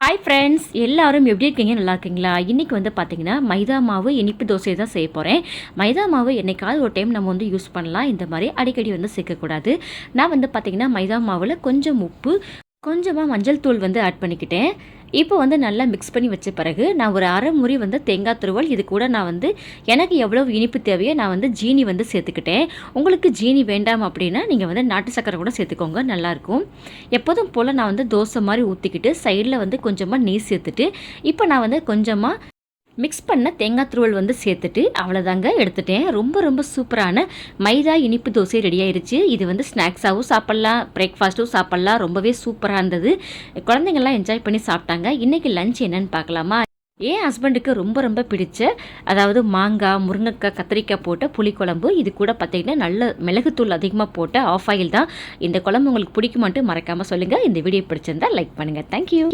Hi friends, எல்லாரும் எப்படி இருக்கீங்க? நல்லா இருக்கீங்களா? இன்றைக்கி வந்து பார்த்திங்கன்னா மைதா மாவு இனிப்பு தோசை தான் செய்ய போகிறேன். மைதா மாவு என்னைக்காவது ஒரு டைம் நம்ம வந்து யூஸ் பண்ணலாம். இந்த மாதிரி அடிக்கடி வந்து சேர்க்கக்கூடாது. நான் வந்து பார்த்திங்கன்னா மைதா மாவில் கொஞ்சம் உப்பு, கொஞ்சமாக மஞ்சள் தூள் வந்து ஆட் பண்ணிக்கிட்டேன். இப்போ வந்து நல்லா மிக்ஸ் பண்ணி வச்ச பிறகு நான் ஒரு அரை முறி வந்து தேங்காய் துருவல், இது கூட நான் வந்து எனக்கு எவ்வளோ இனிப்பு தேவையோ நான் வந்து ஜீனி வந்து சேர்த்துக்கிட்டேன். உங்களுக்கு ஜீனி வேண்டாம் அப்படின்னா நீங்கள் வந்து நாட்டு சக்கரை கூட சேர்த்துக்கோங்க, நல்லாயிருக்கும். எப்போதும் போல் நான் வந்து தோசை மாதிரி ஊற்றிக்கிட்டு சைடில் வந்து கொஞ்சமாக நெய் சேர்த்துட்டு இப்போ நான் வந்து கொஞ்சமாக மிக்ஸ் பண்ண தேங்காய் துருவல் வந்து சேர்த்துட்டு அவ்வளோதாங்க எடுத்துட்டேன். ரொம்ப ரொம்ப சூப்பரான மைதா இனிப்பு தோசை ரெடி ஆயிடுச்சு. இது வந்து ஸ்நாக்ஸாகவும் சாப்பிட்லாம், பிரேக்ஃபாஸ்ட்டும் சாப்பிட்லாம். ரொம்பவே சூப்பராக இருந்தது. குழந்தைங்கள்லாம் என்ஜாய் பண்ணி சாப்பிட்டாங்க. இன்றைக்கி லஞ்ச் என்னன்னு பார்க்கலாமா? என் ஹஸ்பண்டுக்கு ரொம்ப ரொம்ப பிடிச்ச, அதாவது மாங்காய், முருங்கைக்காய், கத்திரிக்காய் போட்ட புளிக்குழம்பு. இது கூட பார்த்திங்கன்னா நல்ல மிளகுத்தூள் அதிகமாக போட்ட ஆஃப் ஆயில் தான். இந்த குழம்பு உங்களுக்கு பிடிக்குமான்ட்டு மறக்காமல் சொல்லுங்கள். இந்த வீடியோ பிடிச்சிருந்தால் லைக் பண்ணுங்கள். தேங்க்யூ.